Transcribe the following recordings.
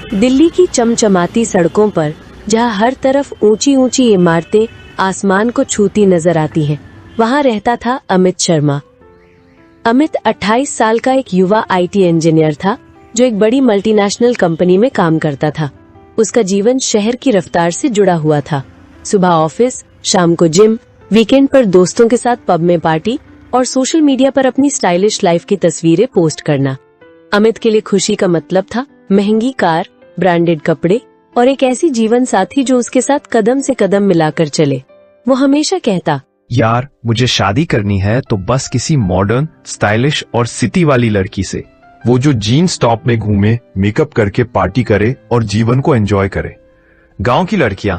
दिल्ली की चमचमाती सड़कों पर जहां हर तरफ ऊंची ऊंची इमारतें आसमान को छूती नजर आती हैं, वहां रहता था अमित शर्मा। अमित 28 साल का एक युवा आईटी इंजीनियर था जो एक बड़ी मल्टीनेशनल कंपनी में काम करता था। उसका जीवन शहर की रफ्तार से जुड़ा हुआ था। सुबह ऑफिस, शाम को जिम, वीकेंड पर दोस्तों के साथ पब में पार्टी और सोशल मीडिया पर अपनी स्टाइलिश लाइफ की तस्वीरें पोस्ट करना। अमित के लिए खुशी का मतलब था महंगी कार, ब्रांडेड कपड़े और एक ऐसी जीवन साथी जो उसके साथ कदम से कदम मिलाकर चले। वो हमेशा कहता, यार मुझे शादी करनी है तो बस किसी मॉडर्न, स्टाइलिश और सिटी वाली लड़की से, वो जो जीन्स टॉप में घूमे, मेकअप करके पार्टी करे और जीवन को एंजॉय करे। गांव की लड़कियां,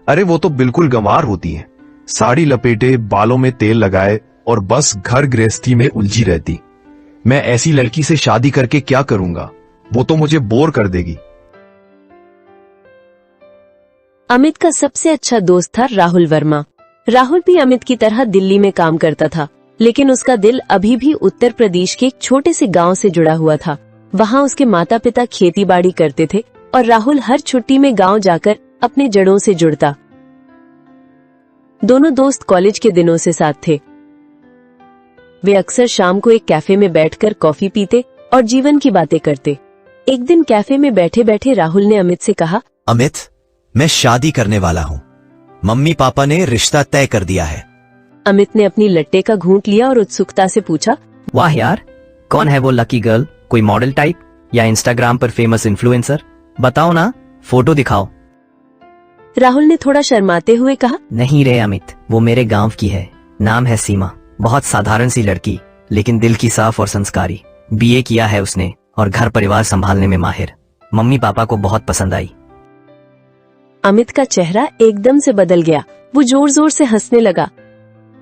अरे वो तो बिल्कुल गंवार होती हैं, साड़ी लपेटे, बालों में तेल लगाए और बस घर गृहस्थी में उलझी रहती। मैं ऐसी लड़की से शादी करके क्या करूंगा, वो तो मुझे बोर कर देगी। अमित का सबसे अच्छा दोस्त था राहुल वर्मा। राहुल भी अमित की तरह दिल्ली में काम करता था, लेकिन उसका दिल अभी भी उत्तर प्रदेश के एक छोटे से गांव से जुड़ा हुआ था। वहां उसके माता पिता खेती बाड़ी करते थे और राहुल हर छुट्टी में गांव जाकर अपने जड़ों से जुड़ता। दोनों दोस्त कॉलेज के दिनों से साथ थे। वे अक्सर शाम को एक कैफे में बैठकर कॉफी पीते और जीवन की बातें करते। एक दिन कैफे में बैठे बैठे राहुल ने अमित से कहा, अमित, मैं शादी करने वाला हूँ। मम्मी पापा ने रिश्ता तय कर दिया है। अमित ने अपनी लट्टे का घूंट लिया और उत्सुकता से पूछा, वाह यार, कौन है वो लकी गर्ल? कोई मॉडल टाइप या इंस्टाग्राम पर फेमस इन्फ्लुएंसर? बताओ ना, फोटो दिखाओ। राहुल ने थोड़ा शर्माते हुए कहा, नहीं रे अमित, वो मेरे गांव की है। नाम है सीमा। बहुत साधारण सी लड़की, लेकिन दिल की साफ और संस्कारी। बीए किया है उसने और घर परिवार संभालने में माहिर। मम्मी पापा को बहुत पसंद आई। अमित का चेहरा एकदम से बदल गया। वो जोर जोर से हंसने लगा।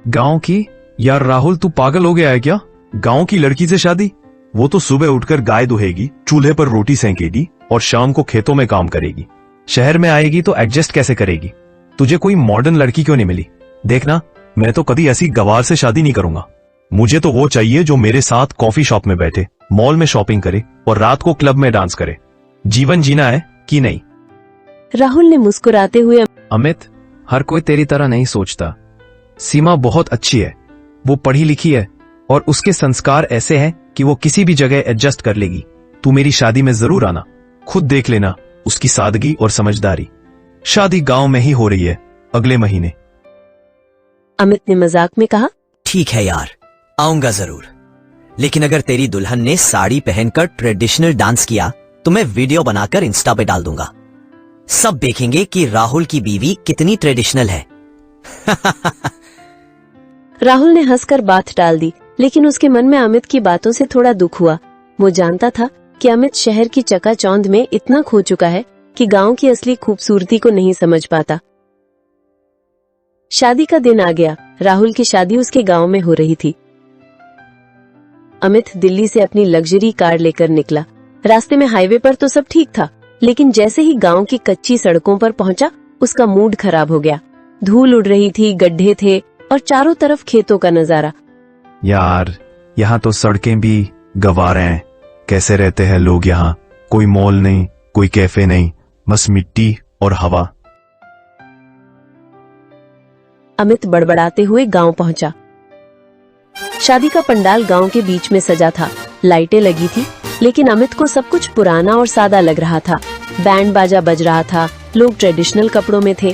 गांव की? यार राहुल, तू पागल हो गया है क्या? गांव की लड़की से शादी? वो तो सुबह उठकर गाय दुहेगी, चूल्हे पर रोटी सेंकेगी और शाम को खेतों में काम करेगी। शहर में आएगी तो एडजस्ट कैसे करेगी? तुझे कोई मॉडर्न लड़की क्यों नहीं मिली? देखना, मैं तो कभी ऐसी गवार से शादी नहीं करूंगा। मुझे तो वो चाहिए जो मेरे साथ कॉफी शॉप में बैठे, मॉल में शॉपिंग करे और रात को क्लब में डांस करे। जीवन जीना है कि नहीं? राहुल ने मुस्कुराते हुए, अमित, हर कोई तेरी तरह नहीं सोचता। सीमा बहुत अच्छी है, वो पढ़ी लिखी है और उसके संस्कार ऐसे हैं कि वो किसी भी जगह एडजस्ट कर लेगी। तू मेरी शादी में जरूर आना, खुद देख लेना उसकी सादगी और समझदारी। शादी गांव में ही हो रही है, अगले महीने। अमित ने मजाक में कहा, ठीक है यार, आऊंगा जरूर। लेकिन अगर तेरी दुल्हन ने साड़ी पहनकर ट्रेडिशनल डांस किया तो मैं वीडियो बनाकर इंस्टा पे डाल दूंगा। सब देखेंगे कि राहुल की बीवी कितनी ट्रेडिशनल है। राहुल ने हंसकर बात टाल दी, लेकिन उसके मन में अमित की बातों से थोड़ा दुख हुआ। वो जानता था कि अमित शहर की चकाचौंध में इतना खो चुका है कि गांव की असली खूबसूरती को नहीं समझ पाता। शादी का दिन आ गया। राहुल की शादी उसके गांव में हो रही थी। अमित दिल्ली से अपनी लग्जरी कार लेकर निकला। रास्ते में हाईवे पर तो सब ठीक था, लेकिन जैसे ही गांव की कच्ची सड़कों पर पहुंचा, उसका मूड खराब हो गया। धूल उड़ रही थी, गड्ढे थे और चारों तरफ खेतों का नजारा। यार, यहाँ तो सड़कें भी गवार हैं। कैसे रहते हैं लोग यहाँ? कोई मॉल नहीं, कोई कैफे नहीं, बस मिट्टी और हवा। अमित बड़बड़ाते हुए गांव पहुंचा। शादी का पंडाल गांव के बीच में सजा था। लाइटें लगी थी, लेकिन अमित को सब कुछ पुराना और सादा लग रहा था। बैंड बाजा बज रहा था, लोग ट्रेडिशनल कपड़ों में थे।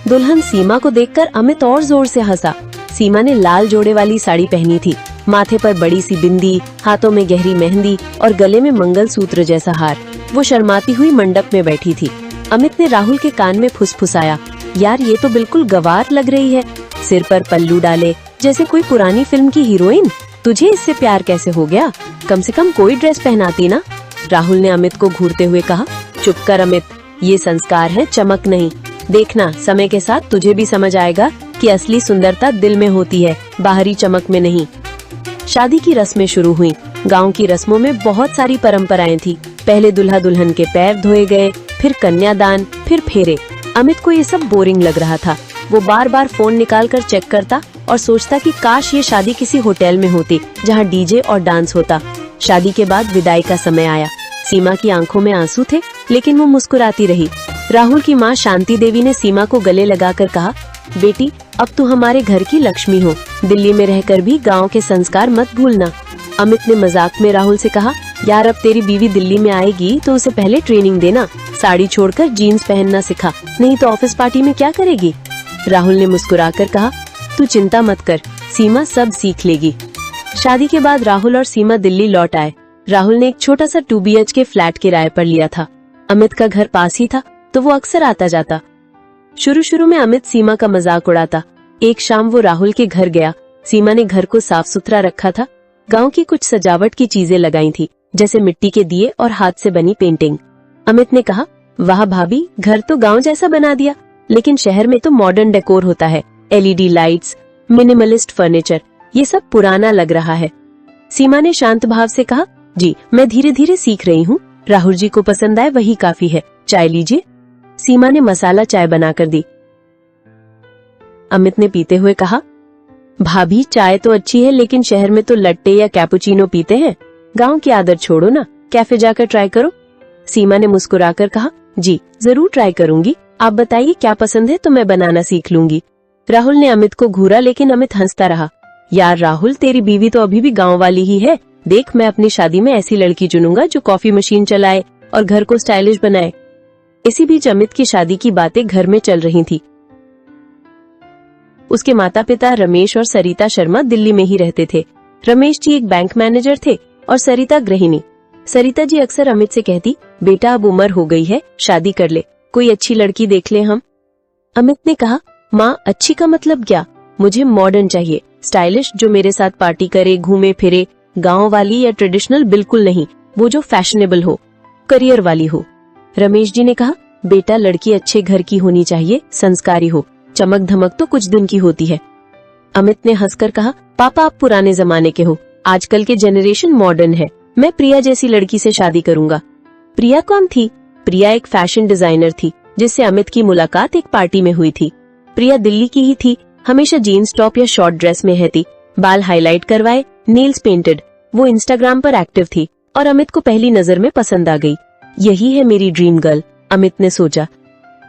दुल्हन सीमा को देखकर अमित और जोर से हंसा। सीमा ने लाल जोड़े वाली साड़ी पहनी थी, माथे पर बड़ी सी बिंदी, हाथों में गहरी मेहंदी और गले में मंगलसूत्र जैसा हार। वो शर्माती हुई मंडप में बैठी थी। अमित ने राहुल के कान में फुसफुसाया, यार ये तो बिल्कुल गवार लग रही है, सिर पर पल्लू डाले जैसे कोई पुरानी फिल्म की हीरोइन। तुझे इससे प्यार कैसे हो गया? कम से कम कोई ड्रेस पहनाती ना। राहुल ने अमित को घूरते हुए कहा, चुप कर अमित, ये संस्कार है, चमक नहीं। देखना, समय के साथ तुझे भी समझ आएगा कि असली सुंदरता दिल में होती है, बाहरी चमक में नहीं। शादी की रस्में शुरू हुई। गांव की रस्मों में बहुत सारी परंपराएं थी। पहले दूल्हा दुल्हन के पैर धोए गए, फिर कन्यादान, फिर फेरे। अमित को ये सब बोरिंग लग रहा था। वो बार बार फोन निकालकर चेक करता और सोचता कि काश ये शादी किसी होटल में होती, जहां डीजे और डांस होता। शादी के बाद विदाई का समय आया। सीमा की आंखों में आंसू थे, लेकिन वो मुस्कुराती रही। राहुल की माँ शांति देवी ने सीमा को गले लगाकर कहा, बेटी अब तू हमारे घर की लक्ष्मी हो, दिल्ली में रहकर भी गांव के संस्कार मत भूलना। अमित ने मजाक में राहुल से कहा, यार अब तेरी बीवी दिल्ली में आएगी तो उसे पहले ट्रेनिंग देना, साड़ी छोड़कर जीन्स पहनना सिखा, नहीं तो ऑफिस पार्टी में क्या करेगी। राहुल ने मुस्कुराकर कहा, तू चिंता मत कर, सीमा सब सीख लेगी। शादी के बाद राहुल और सीमा दिल्ली लौट आए। राहुल ने एक छोटा सा 2 BHK फ्लैट किराए पर लिया था। अमित का घर पास ही था तो वो अक्सर आता जाता। शुरू में अमित सीमा का मजाक उड़ाता। एक शाम वो राहुल के घर गया। सीमा ने घर को साफ सुथरा रखा था। गांव की कुछ सजावट की चीजें लगाई थी, जैसे मिट्टी के दिए और हाथ से बनी पेंटिंग। अमित ने कहा, वाह भाभी, घर तो गांव जैसा बना दिया, लेकिन शहर में तो मॉडर्न डेकोर होता है, LED लाइट्स, मिनिमलिस्ट फर्नीचर, ये सब पुराना लग रहा है। सीमा ने शांत भाव से कहा, जी मैं धीरे धीरे सीख रही हूँ, राहुल जी को पसंद आए वही काफी है, चाय लीजिए। सीमा ने मसाला चाय बनाकर दी। अमित ने पीते हुए कहा, भाभी चाय तो अच्छी है, लेकिन शहर में तो लट्टे या कैपुचिनो पीते हैं, गांव की आदत छोड़ो ना, कैफे जाकर ट्राई करो। सीमा ने मुस्कुराकर कहा, जी जरूर ट्राई करूंगी, आप बताइए क्या पसंद है तो मैं बनाना सीख लूंगी। राहुल ने अमित को घूरा, लेकिन अमित हंसता रहा। यार राहुल, तेरी बीवी तो अभी भी गांव वाली ही है, देख मैं अपनी शादी में ऐसी लड़की चुनूंगा जो कॉफी मशीन चलाए और घर को स्टाइलिश बनाए। इसी बीच अमित की शादी की बातें घर में चल रही थी। उसके माता पिता रमेश और सरिता शर्मा दिल्ली में ही रहते थे। रमेश जी एक बैंक मैनेजर थे और सरिता गृहिणी। सरिता जी अक्सर अमित से कहती, बेटा अब उम्र हो गई है, शादी कर ले, कोई अच्छी लड़की देख ले हम। अमित ने कहा, माँ अच्छी का मतलब क्या, मुझे मॉडर्न चाहिए, स्टाइलिश, जो मेरे साथ पार्टी करे, घूमे फिरे, गांव वाली या ट्रेडिशनल बिल्कुल नहीं, वो जो फैशनेबल हो, करियर वाली हो। रमेश जी ने कहा, बेटा लड़की अच्छे घर की होनी चाहिए, संस्कारी हो, चमक धमक तो कुछ दिन की होती है। अमित ने हंसकर कहा, पापा आप पुराने जमाने के हो, आजकल के जनरेशन मॉडर्न है, मैं प्रिया जैसी लड़की से शादी करूंगा। प्रिया कौन थी? प्रिया एक फैशन डिजाइनर थी, जिससे अमित की मुलाकात एक पार्टी में हुई थी। प्रिया दिल्ली की ही थी, हमेशा जीन्स टॉप या शॉर्ट ड्रेस में रहती, बाल हाईलाइट करवाए, नेल्स पेंटेड। वो इंस्टाग्राम पर एक्टिव थी और अमित को पहली नजर में पसंद आ गई। यही है मेरी ड्रीम गर्ल, अमित ने सोचा।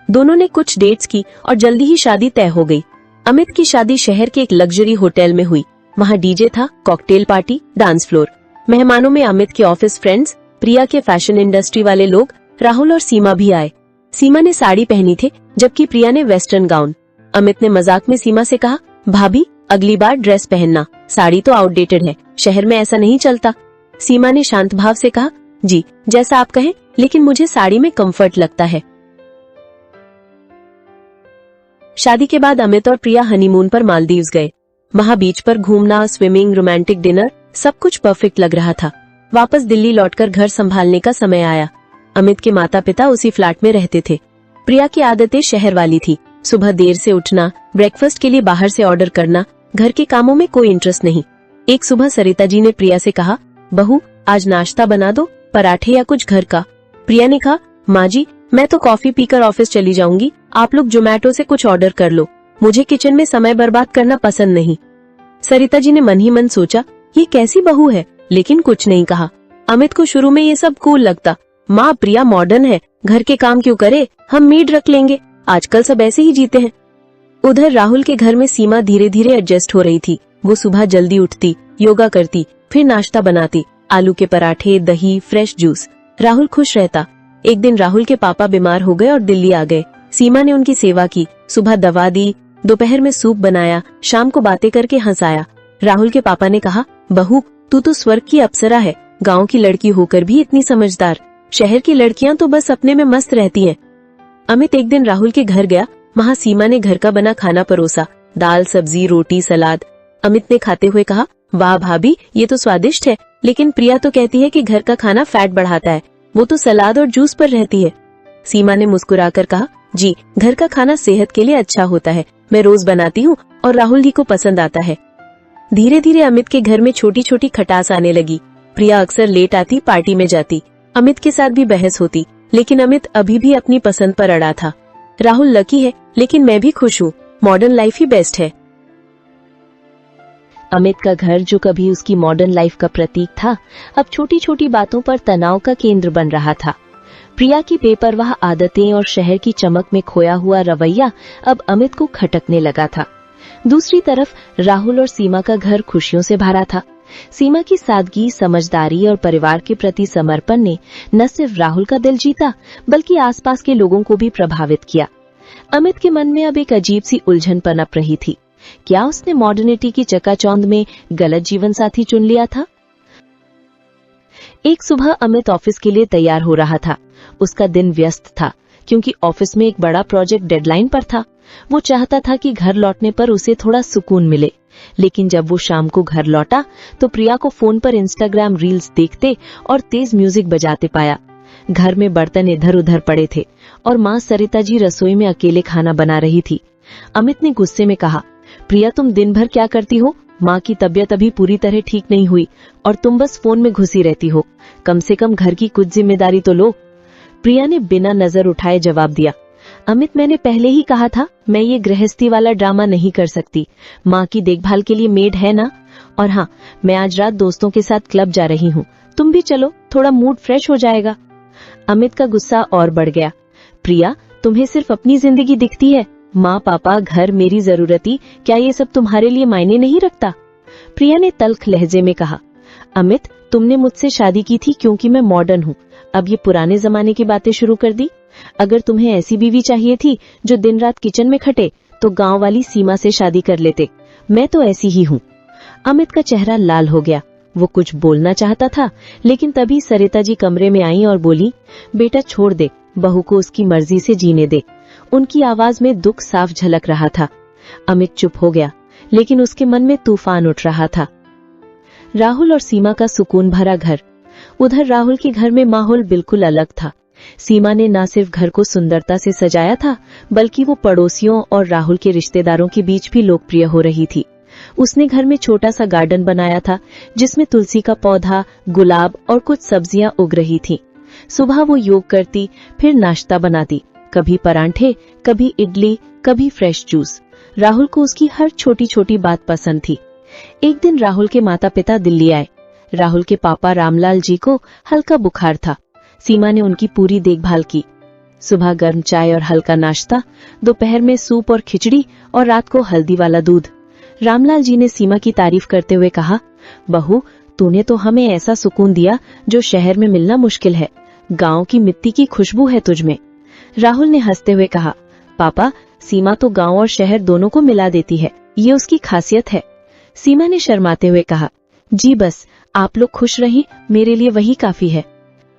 दोनों ने कुछ डेट्स की और जल्दी ही शादी तय हो गई। अमित की शादी शहर के एक लग्जरी होटल में हुई। वहाँ डीजे था, कॉकटेल पार्टी, डांस फ्लोर। मेहमानों में अमित के ऑफिस फ्रेंड्स, प्रिया के फैशन इंडस्ट्री वाले लोग, राहुल और सीमा भी आए। सीमा ने साड़ी पहनी थी, जबकि प्रिया ने वेस्टर्न गाउन। अमित ने मजाक में सीमा से कहा, भाभी अगली बार ड्रेस पहनना, साड़ी तो आउटडेटेड है, शहर में ऐसा नहीं चलता। सीमा ने शांत भाव से कहा, जी जैसा आप कहें, लेकिन मुझे साड़ी में कंफर्ट लगता है। शादी के बाद अमित और प्रिया हनीमून पर मालदीव्स गए। वहां बीच पर घूमना, स्विमिंग, रोमांटिक डिनर, सब कुछ परफेक्ट लग रहा था। वापस दिल्ली लौटकर घर संभालने का समय आया। अमित के माता पिता उसी फ्लैट में रहते थे। प्रिया की आदतें शहर वाली थी, सुबह देर से उठना, ब्रेकफास्ट के लिए बाहर से ऑर्डर करना, घर के कामों में कोई इंटरेस्ट नहीं। एक सुबह सरिता जी ने प्रिया से कहा, बहू आज नाश्ता बना दो, पराठे या कुछ घर का। प्रिया ने कहा, माँ जी मैं तो कॉफी पीकर ऑफिस चली जाऊंगी, आप लोग जोमेटो से कुछ ऑर्डर कर लो, मुझे किचन में समय बर्बाद करना पसंद नहीं। सरिता जी ने मन ही मन सोचा, ये कैसी बहू है, लेकिन कुछ नहीं कहा। अमित को शुरू में ये सब कूल लगता, माँ प्रिया मॉडर्न है, घर के काम क्यों करे, हम मेड रख लेंगे, आजकल सब ऐसे ही जीते हैं। उधर राहुल के घर में सीमा धीरे धीरे एडजस्ट हो रही थी। वो सुबह जल्दी उठती, योगा करती, फिर नाश्ता बनाती, आलू के पराठे, दही, फ्रेश जूस। राहुल खुश रहता। एक दिन राहुल के पापा बीमार हो गए और दिल्ली आ गए। सीमा ने उनकी सेवा की, सुबह दवा दी, दोपहर में सूप बनाया, शाम को बातें करके हंसाया। राहुल के पापा ने कहा, बहू तू तो स्वर्ग की अप्सरा है, गांव की लड़की होकर भी इतनी समझदार, शहर की लड़कियां तो बस अपने में मस्त रहती हैं। अमित एक दिन राहुल के घर गया, वहाँ सीमा ने घर का बना खाना परोसा, दाल, सब्जी, रोटी, सलाद। अमित ने खाते हुए कहा, वाह भाभी ये तो स्वादिष्ट है, लेकिन प्रिया तो कहती है कि घर का खाना फैट बढ़ाता है, वो तो सलाद और जूस पर रहती है। सीमा ने मुस्कुराकर कहा, जी घर का खाना सेहत के लिए अच्छा होता है, मैं रोज बनाती हूँ और राहुल जी को पसंद आता है। धीरे धीरे अमित के घर में छोटी छोटी खटास आने लगी। प्रिया अक्सर लेट आती, पार्टी में जाती, अमित के साथ भी बहस होती, लेकिन अमित अभी भी अपनी पसंद पर अड़ा था। राहुल लकी है, लेकिन मैं भी खुश हूँ, मॉडर्न लाइफ ही बेस्ट है। अमित का घर, जो कभी उसकी मॉडर्न लाइफ का प्रतीक था, अब छोटी छोटी बातों पर तनाव का केंद्र बन रहा था। प्रिया की बेपरवाह आदतें और शहर की चमक में खोया हुआ रवैया अब अमित को खटकने लगा था। दूसरी तरफ राहुल और सीमा का घर खुशियों से भरा था। सीमा की सादगी, समझदारी और परिवार के प्रति समर्पण ने न सिर्फ राहुल का दिल जीता, बल्कि आसपास के लोगों को भी प्रभावित किया। अमित के मन में अब एक अजीब सी उलझन पनप रही थी। क्या उसने मॉडर्निटी की चकाचौंध में गलत जीवन साथी चुन लिया था? एक सुबह अमित ऑफिस के लिए तैयार हो रहा था। उसका दिन व्यस्त था, क्योंकि ऑफिस में एक बड़ा प्रोजेक्ट डेडलाइन पर था। वो चाहता था कि घर लौटने पर उसे थोड़ा सुकून मिले, लेकिन जब वो शाम को घर लौटा तो प्रिया को फोन पर इंस्टाग्राम रील्स देखते और तेज म्यूजिक बजाते पाया। घर में बर्तन इधर उधर पड़े थे और माँ सरिता जी रसोई में अकेले खाना बना रही थी। अमित ने गुस्से में कहा, प्रिया तुम दिन भर क्या करती हो? माँ की तबीयत अभी पूरी तरह ठीक नहीं हुई और तुम बस फोन में घुसी रहती हो। कम से कम घर की कुछ जिम्मेदारी तो लो। प्रिया ने बिना नजर उठाए जवाब दिया, अमित मैंने पहले ही कहा था, मैं ये गृहस्थी वाला ड्रामा नहीं कर सकती। माँ की देखभाल के लिए मेड है ना। और हाँ, मैं आज रात दोस्तों के साथ क्लब जा रही हूँ, तुम भी चलो, थोड़ा मूड फ्रेश हो जाएगा। अमित का गुस्सा और बढ़ गया। प्रिया तुम्हें सिर्फ अपनी जिंदगी दिखती है। माँ, पापा, घर, मेरी जरूरती, क्या ये सब तुम्हारे लिए मायने नहीं रखता? प्रिया ने तल्ख लहजे में कहा, अमित तुमने मुझसे शादी की थी क्योंकि मैं मॉडर्न हूँ। अब ये पुराने जमाने की बातें शुरू कर दी। अगर तुम्हें ऐसी बीवी चाहिए थी जो दिन रात किचन में खटे, तो गांव वाली सीमा से शादी कर लेते। मैं तो ऐसी ही हूँ। अमित का चेहरा लाल हो गया। वो कुछ बोलना चाहता था, लेकिन तभी सरिता जी कमरे में आई और बोली, बेटा छोड़ दे, बहू को उसकी मर्जी से जीने दे। उनकी आवाज में दुख साफ झलक रहा था। अमित चुप हो गया, लेकिन उसके मन में तूफान उठ रहा था। राहुल और सीमा का सुकून भरा घर। उधर राहुल के घर में माहौल बिल्कुल अलग था। सीमा ने न सिर्फ घर को सुंदरता से सजाया था, बल्कि वो पड़ोसियों और राहुल के रिश्तेदारों के बीच भी लोकप्रिय हो रही थी। उसने घर में छोटा सा गार्डन बनाया था, जिसमें तुलसी का पौधा, गुलाब और कुछ सब्जियां उग रही थी। सुबह वो योग करती, फिर नाश्ता बनाती, कभी परांठे, कभी इडली, कभी फ्रेश जूस। राहुल को उसकी हर छोटी छोटी बात पसंद थी। एक दिन राहुल के माता पिता दिल्ली आए। राहुल के पापा रामलाल जी को हल्का बुखार था। सीमा ने उनकी पूरी देखभाल की। सुबह गर्म चाय और हल्का नाश्ता, दोपहर में सूप और खिचड़ी और रात को हल्दी वाला दूध। रामलाल जी ने सीमा की तारीफ करते हुए कहा, बहू तूने तो हमें ऐसा सुकून दिया जो शहर में मिलना मुश्किल है। गांव की मिट्टी की खुशबू है तुझमें। राहुल ने हंसते हुए कहा, पापा सीमा तो गांव और शहर दोनों को मिला देती है, ये उसकी खासियत है। सीमा ने शर्माते हुए कहा, जी बस आप लोग खुश रहें, मेरे लिए वही काफी है।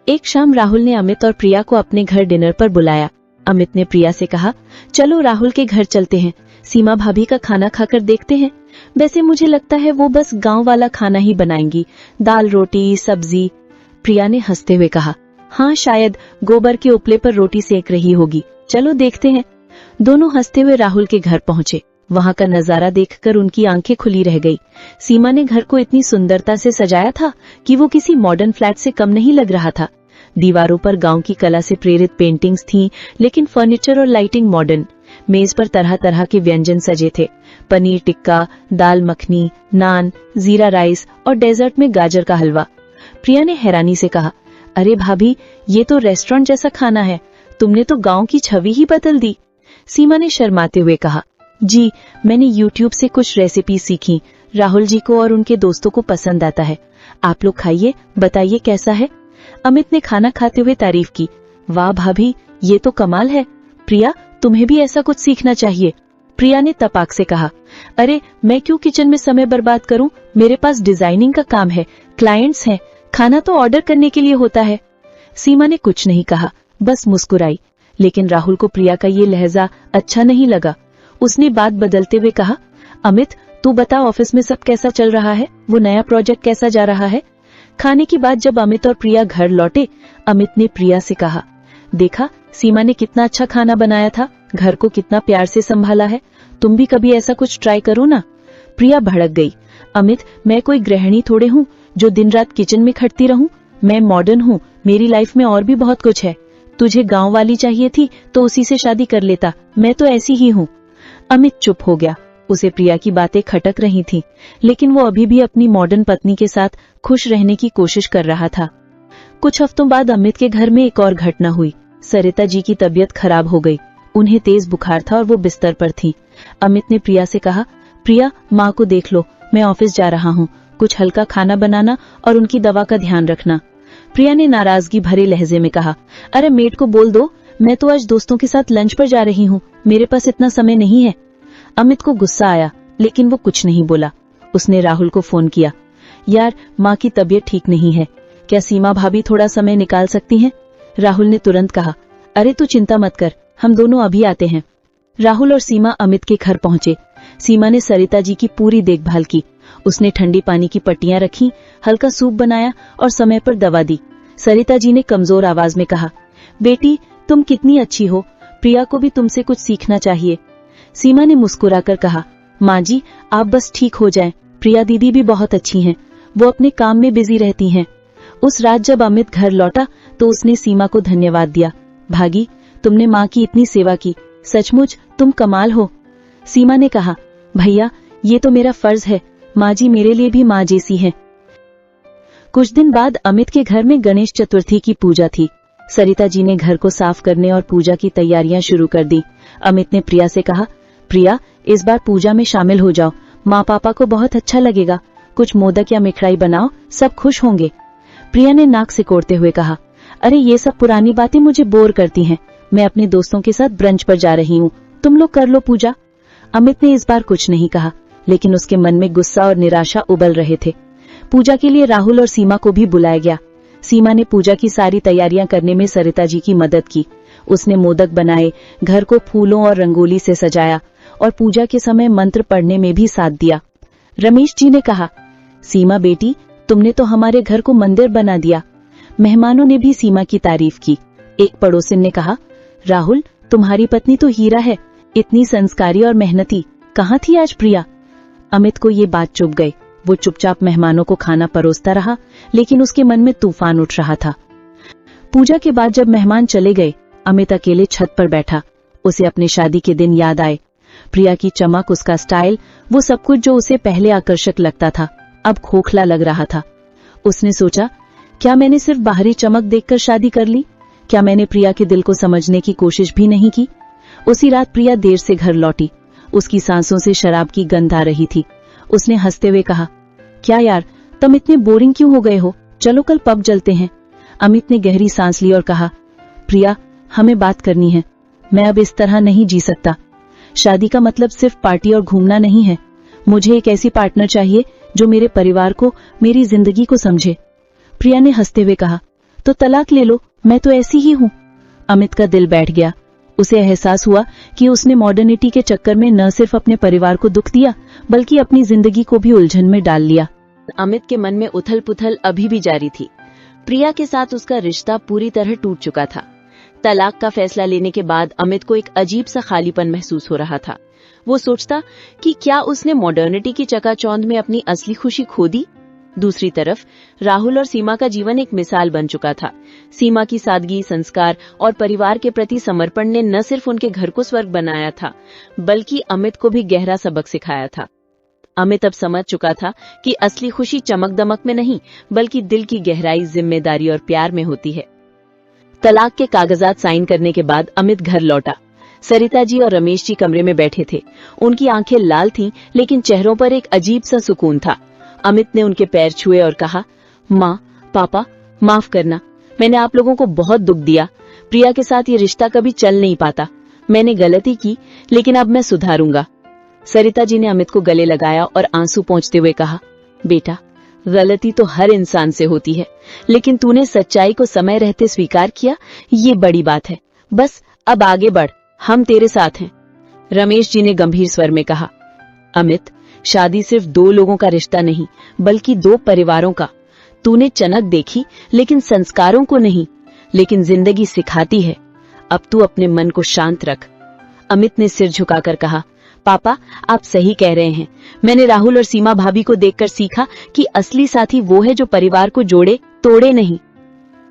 एक शाम राहुल ने अमित और प्रिया को अपने घर डिनर पर बुलाया। अमित ने प्रिया से कहा, चलो राहुल के घर चलते हैं, सीमा भाभी का खाना खाकर देखते हैं। वैसे मुझे लगता है वो बस गांव वाला खाना ही बनाएंगी, दाल रोटी सब्जी। प्रिया ने हंसते हुए कहा, हाँ शायद गोबर के उपले पर रोटी सेक रही होगी, चलो देखते हैं। दोनों हंसते हुए राहुल के घर पहुंचे। वहां का नजारा देखकर उनकी आंखें खुली रह गई। सीमा ने घर को इतनी सुंदरता से सजाया था कि वो किसी मॉडर्न फ्लैट से कम नहीं लग रहा था। दीवारों पर गांव की कला से प्रेरित पेंटिंग्स थीं, लेकिन फर्नीचर और लाइटिंग मॉडर्न। मेज पर तरह तरह के व्यंजन सजे थे, पनीर टिक्का, दाल मखनी, नान, जीरा राइस और डेजर्ट में गाजर का हलवा। प्रिया ने हैरानी से कहा, अरे भाभी ये तो रेस्टोरेंट जैसा खाना है, तुमने तो गांव की छवि ही बदल दी। सीमा ने शर्माते हुए कहा, जी मैंने यूट्यूब से कुछ रेसिपी सीखी, राहुल जी को और उनके दोस्तों को पसंद आता है। आप लोग खाइए, बताइए कैसा है। अमित ने खाना खाते हुए तारीफ की, वाह भाभी ये तो कमाल है, प्रिया तुम्हें भी ऐसा कुछ सीखना चाहिए। प्रिया ने तपाक से कहा, अरे मैं क्यों किचन में समय बर्बाद करूं, मेरे पास डिजाइनिंग का काम है, क्लाइंट्स हैं, खाना तो ऑर्डर करने के लिए होता है। सीमा ने कुछ नहीं कहा, बस मुस्कुराई। लेकिन राहुल को प्रिया का ये लहजा अच्छा नहीं लगा। उसने बात बदलते हुए कहा, अमित तू बता ऑफिस में सब कैसा चल रहा है, वो नया प्रोजेक्ट कैसा जा रहा है। खाने की बाद जब अमित और प्रिया घर लौटे, अमित ने प्रिया से कहा, देखा सीमा ने कितना अच्छा खाना बनाया था, घर को कितना प्यार से संभाला है, तुम भी कभी ऐसा कुछ ट्राई करो ना। प्रिया भड़क गई, अमित मैं कोई गृहिणी थोड़े हूँ जो दिन रात किचन में खटती रहूं, मैं मॉडर्न हूँ, मेरी लाइफ में और भी बहुत कुछ है। तुझे गांव वाली चाहिए थी तो उसी से शादी कर लेता, मैं तो ऐसी ही हूँ। अमित चुप हो गया। उसे प्रिया की बातें खटक रही थीं, लेकिन वो अभी भी अपनी मॉडर्न पत्नी के साथ खुश रहने की कोशिश कर रहा था। कुछ हफ्तों बाद अमित के घर में एक और घटना हुई। सरिता जी की तबीयत खराब हो गई। उन्हें तेज बुखार था और वो बिस्तर पर थी। अमित ने प्रिया से कहा, प्रिया, माँ को देख लो, मैं ऑफिस जा रहा हूँ, कुछ हल्का खाना बनाना और उनकी दवा का ध्यान रखना। प्रिया ने नाराजगी भरे लहजे में कहा, अरे मेड को बोल दो, मैं तो आज दोस्तों के साथ लंच पर जा रही हूँ, मेरे पास इतना समय नहीं है। अमित को गुस्सा आया, लेकिन वो कुछ नहीं बोला। उसने राहुल को फोन किया, यार माँ की तबीयत ठीक नहीं है, क्या सीमा भाभी थोड़ा समय निकाल सकती हैं? राहुल ने तुरंत कहा, अरे तू चिंता मत कर, हम दोनों अभी आते हैं। राहुल और सीमा अमित के घर पहुंचे। सीमा ने सरिता जी की पूरी देखभाल की। उसने ठंडी पानी की पट्टियां रखी, हल्का सूप बनाया और समय पर दवा दी। सरिता जी ने कमजोर आवाज में कहा, बेटी तुम कितनी अच्छी हो, प्रिया को भी तुमसे कुछ सीखना चाहिए। सीमा ने मुस्कुराकर कहा, माँ जी आप बस ठीक हो जाएं, प्रिया दीदी भी बहुत अच्छी हैं, वो अपने काम में बिजी रहती हैं। उस रात जब अमित घर लौटा तो उसने सीमा को धन्यवाद दिया। भागी, तुमने माँ की इतनी सेवा की, सचमुच तुम कमाल हो। सीमा ने कहा, भैया ये तो मेरा फर्ज है, माँ जी मेरे लिए भी माँ जैसी हैं। कुछ दिन बाद अमित के घर में गणेश चतुर्थी की पूजा थी। सरिता जी ने घर को साफ करने और पूजा की तैयारियां शुरू कर दी। अमित ने प्रिया से कहा, प्रिया इस बार पूजा में शामिल हो जाओ, माँ पापा को बहुत अच्छा लगेगा, कुछ मोदक या मिठाई बनाओ, सब खुश होंगे। प्रिया ने नाक सिकोड़ते हुए कहा, अरे ये सब पुरानी बातें मुझे बोर करती हैं, मैं अपने दोस्तों के साथ ब्रंच पर जा रही हूँ, तुम लोग कर लो पूजा। अमित ने इस बार कुछ नहीं कहा, लेकिन उसके मन में गुस्सा और निराशा उबल रहे थे। पूजा के लिए राहुल और सीमा को भी बुलाया गया। सीमा ने पूजा की सारी तैयारियां करने में सरिता जी की मदद की। उसने मोदक बनाए, घर को फूलों और रंगोली से सजाया और पूजा के समय मंत्र पढ़ने में भी साथ दिया। रमेश जी ने कहा, सीमा बेटी तुमने तो हमारे घर को मंदिर बना दिया। मेहमानों ने भी सीमा की तारीफ की। एक पड़ोसिन ने कहा, राहुल तुम्हारी पत्नी तो हीरा है, इतनी संस्कारी और मेहनती, कहाँ थी आज प्रिया? अमित को ये बात चुभ गई। वो चुपचाप मेहमानों को खाना परोसता रहा, लेकिन उसके मन में तूफान उठ रहा था। पूजा के बाद जब मेहमान चले गए, अमित अकेले छत पर बैठा। उसे अपने शादी के दिन याद आए। प्रिया की चमक, उसका स्टाइल, वो सब कुछ जो उसे पहले आकर्षक लगता था, अब खोखला लग रहा था। उसने सोचा, क्या मैंने सिर्फ बाहरी चमक देखकर शादी कर ली? क्या मैंने प्रिया के दिल को समझने की कोशिश भी नहीं की? उसी रात प्रिया देर से घर लौटी। उसकी सांसों से शराब की गंध आ रही थी। उसने हंसते हुए कहा, क्या यार तुम इतने बोरिंग क्यों हो गए हो, चलो कल पब चलते हैं। अमित ने गहरी सांस ली और कहा, प्रिया हमें बात करनी है, मैं अब इस तरह नहीं जी सकता। शादी का मतलब सिर्फ पार्टी और घूमना नहीं है। मुझे एक ऐसी पार्टनर चाहिए जो मेरे परिवार को, मेरी जिंदगी को समझे। प्रिया ने हंसते हुए कहा, तो तलाक ले लो, मैं तो ऐसी ही हूँ। अमित का दिल बैठ गया। उसे एहसास हुआ कि उसने मॉडर्निटी के चक्कर में न सिर्फ अपने परिवार को दुख दिया, बल्कि अपनी जिंदगी को भी उलझन में डाल लिया। अमित के मन में उथल पुथल अभी भी जारी थी। प्रिया के साथ उसका रिश्ता पूरी तरह टूट चुका था। तलाक का फैसला लेने के बाद अमित को एक अजीब सा खालीपन महसूस हो रहा था। वो सोचता कि क्या उसने मॉडर्निटी की चकाचौंध में अपनी असली खुशी खो दी। दूसरी तरफ राहुल और सीमा का जीवन एक मिसाल बन चुका था। सीमा की सादगी, संस्कार और परिवार के प्रति समर्पण ने न सिर्फ उनके घर को स्वर्ग बनाया था, बल्कि अमित को भी गहरा सबक सिखाया था। अमित अब समझ चुका था कि असली खुशी चमक दमक में नहीं, बल्कि दिल की गहराई, जिम्मेदारी और प्यार में होती है। तलाक के कागजात साइन करने के बाद अमित घर लौटा। सरिता जी और रमेश जी कमरे में बैठे थे। उनकी आंखें लाल थीं, लेकिन चेहरों पर एक अजीब सा सुकून था। अमित ने उनके पैर छुए और कहा, माँ, पापा, माफ करना, मैंने आप लोगों को बहुत दुख दिया। प्रिया के साथ ये रिश्ता कभी चल नहीं पाता। मैंने गलती की, लेकिन अब मैं सुधारूंगा। सरिता जी ने अमित को गले लगाया और आंसू पोंछते हुए कहा, बेटा, गलती तो हर इंसान से होती है, लेकिन तूने सच्चाई को समय रहते स्वीकार किया, ये बड़ी बात है। बस अब आगे बढ़, हम तेरे साथ हैं। रमेश जी ने गंभीर स्वर में कहा, अमित, शादी सिर्फ दो लोगों का रिश्ता नहीं, बल्कि दो परिवारों का। तूने चनक देखी, लेकिन संस्कारों को नहीं। लेकिन जिंदगी सिखाती है। अब तू अपने मन को शांत रख। अमित ने सिर झुकाकर कहा, पापा, आप सही कह रहे हैं। मैंने राहुल और सीमा भाभी को देखकर सीखा कि असली साथी वो है जो परिवार को जोड़े, तोड़े नहीं।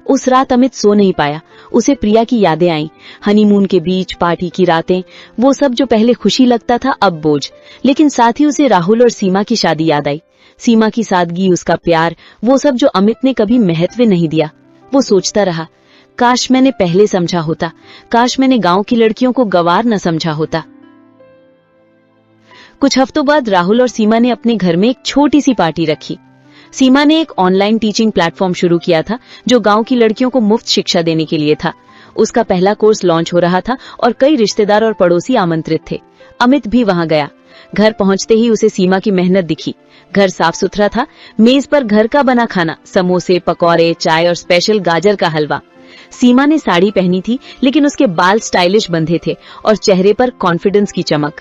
उस रात अमित सो नहीं पाया। उसे प्रिया की यादें आईं, हनीमून के बीच, पार्टी की रातें, वो सब जो पहले खुशी लगता था अब बोझ। लेकिन साथ ही उसे राहुल और सीमा की शादी याद आई। सीमा की सादगी, उसका प्यार, वो सब जो अमित ने कभी महत्व नहीं दिया। वो सोचता रहा, काश मैंने पहले समझा होता, काश मैंने गांव की लड़कियों को गंवार न समझा होता। कुछ हफ्तों बाद राहुल और सीमा ने अपने घर में एक छोटी सी पार्टी रखी। सीमा ने एक ऑनलाइन टीचिंग प्लेटफॉर्म शुरू किया था जो गांव की लड़कियों को मुफ्त शिक्षा देने के लिए था। उसका पहला कोर्स लॉन्च हो रहा था और कई रिश्तेदार और पड़ोसी आमंत्रित थे। अमित भी वहां गया। घर पहुंचते ही उसे सीमा की मेहनत दिखी। घर साफ सुथरा था, मेज पर घर का बना खाना, समोसे, पकौड़े, चाय और स्पेशल गाजर का हलवा। सीमा ने साड़ी पहनी थी, लेकिन उसके बाल स्टाइलिश बंधे थे और चेहरे पर कॉन्फिडेंस की चमक।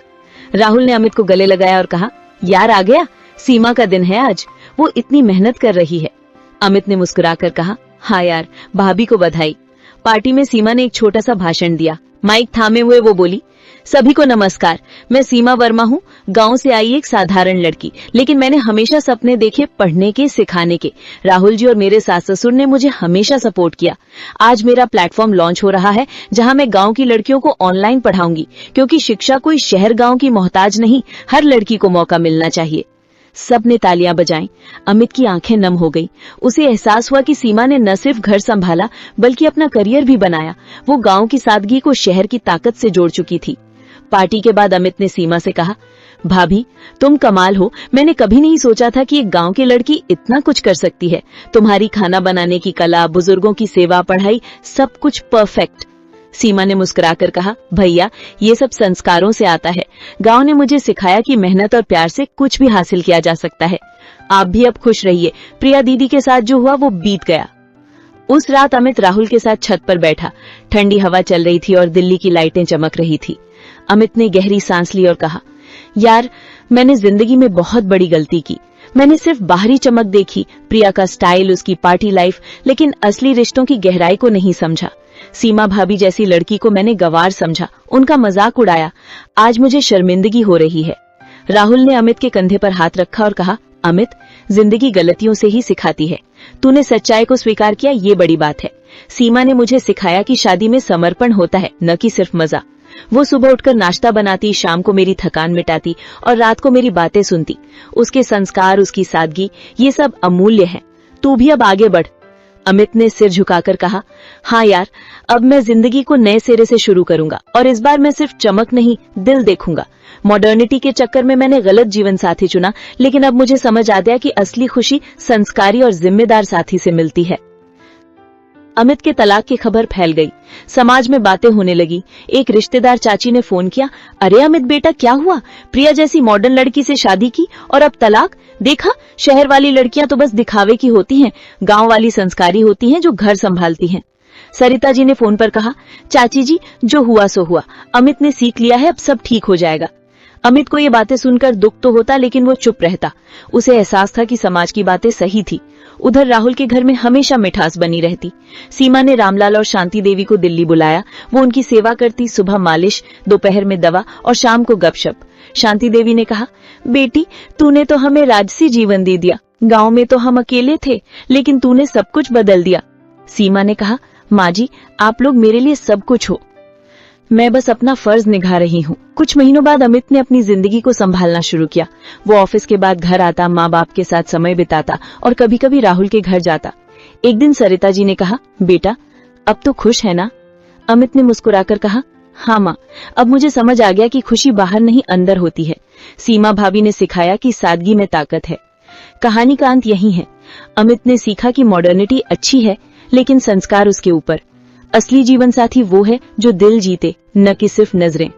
राहुल ने अमित को गले लगाया और कहा, यार आ गया, सीमा का दिन है आज, वो इतनी मेहनत कर रही है। अमित ने मुस्कुराकर कहा, हाँ यार, भाभी को बधाई। पार्टी में सीमा ने एक छोटा सा भाषण दिया। माइक थामे हुए वो बोली, सभी को नमस्कार, मैं सीमा वर्मा हूँ, गांव से आई एक साधारण लड़की, लेकिन मैंने हमेशा सपने देखे पढ़ने के, सिखाने के। राहुल जी और मेरे सास ससुर ने मुझे हमेशा सपोर्ट किया। आज मेरा प्लेटफॉर्म लॉन्च हो रहा है जहां मैं गांव की लड़कियों को ऑनलाइन पढ़ाऊंगी, क्योंकि शिक्षा कोई शहर गांव की मोहताज नहीं, हर लड़की को मौका मिलना चाहिए। सब ने तालियां बजाईं। अमित की आंखें नम हो गई। उसे एहसास हुआ कि सीमा ने न सिर्फ घर संभाला बल्कि अपना करियर भी बनाया। वो गांव की सादगी को शहर की ताकत से जोड़ चुकी थी। पार्टी के बाद अमित ने सीमा से कहा, भाभी तुम कमाल हो, मैंने कभी नहीं सोचा था कि एक गांव की लड़की इतना कुछ कर सकती है। तुम्हारी खाना बनाने की कला, बुजुर्गों की सेवा, पढ़ाई, सब कुछ परफेक्ट। सीमा ने मुस्कुराकर कहा, भैया ये सब संस्कारों से आता है। गांव ने मुझे सिखाया कि मेहनत और प्यार से कुछ भी हासिल किया जा सकता है। आप भी अब खुश रहिए। प्रिया दीदी के साथ जो हुआ वो बीत गया। उस रात अमित राहुल के साथ छत पर बैठा। ठंडी हवा चल रही थी और दिल्ली की लाइटें चमक रही थी। अमित ने गहरी सांस ली और कहा, यार मैंने जिंदगी में बहुत बड़ी गलती की। मैंने सिर्फ बाहरी चमक देखी, प्रिया का स्टाइल, उसकी पार्टी लाइफ, लेकिन असली रिश्तों की गहराई को नहीं समझा। सीमा भाभी जैसी लड़की को मैंने गंवार समझा, उनका मजाक उड़ाया। आज मुझे शर्मिंदगी हो रही है। राहुल ने अमित के कंधे पर हाथ रखा और कहा, अमित जिंदगी गलतियों से ही सिखाती है। तूने सच्चाई को स्वीकार किया, ये बड़ी बात है। सीमा ने मुझे सिखाया कि शादी में समर्पण होता है, न कि सिर्फ मजा। वो सुबह उठकर नाश्ता बनाती, शाम को मेरी थकान मिटाती और रात को मेरी बातें सुनती। उसके संस्कार, उसकी सादगी, ये सब अमूल्य है। तू भी अब आगे बढ़। अमित ने सिर झुकाकर कहा, हाँ यार, अब मैं जिंदगी को नए सिरे से शुरू करूंगा और इस बार मैं सिर्फ चमक नहीं, दिल देखूंगा। मॉडर्निटी के चक्कर में मैंने गलत जीवन साथी चुना, लेकिन अब मुझे समझ आ गया कि असली खुशी संस्कारी और जिम्मेदार साथी से मिलती है। अमित के तलाक की खबर फैल गई। समाज में बातें होने लगी। एक रिश्तेदार चाची ने फोन किया, अरे अमित बेटा क्या हुआ? प्रिया जैसी मॉडर्न लड़की से शादी की और अब तलाक? देखा, शहर वाली लड़कियां तो बस दिखावे की होती हैं, गांव वाली संस्कारी होती हैं जो घर संभालती हैं। सरिता जी ने फोन पर कहा, चाची जी जो हुआ सो हुआ, अमित ने सीख लिया है, अब सब ठीक हो जाएगा। अमित को ये बातें सुनकर दुख तो होता, लेकिन वो चुप रहता। उसे एहसास था कि समाज की बातें सही थी। उधर राहुल के घर में हमेशा मिठास बनी रहती। सीमा ने रामलाल और शांति देवी को दिल्ली बुलाया। वो उनकी सेवा करती, सुबह मालिश, दोपहर में दवा और शाम को गपशप। शांति देवी ने कहा, बेटी तूने तो हमें राजसी जीवन दे दिया। गांव में तो हम अकेले थे, लेकिन तूने सब कुछ बदल दिया। सीमा ने कहा, माँ जी आप लोग मेरे लिए सब कुछ हो, मैं बस अपना फर्ज निभा रही हूँ। कुछ महीनों बाद अमित ने अपनी जिंदगी को संभालना शुरू किया। वो ऑफिस के बाद घर आता, माँ बाप के साथ समय बिताता और कभी कभी राहुल के घर जाता। एक दिन सरिता जी ने कहा, बेटा अब तो खुश है ना? अमित ने मुस्कुराकर कहा, हाँ माँ, अब मुझे समझ आ गया कि खुशी बाहर नहीं अंदर होती है। सीमा भाभी ने सिखाया कि सादगी में ताकत है। कहानी का अंत यही है। अमित ने सीखा कि मॉडर्निटी अच्छी है, लेकिन संस्कार उसके ऊपर। असली जीवन साथी वो है जो दिल जीते, न कि सिर्फ नजरें।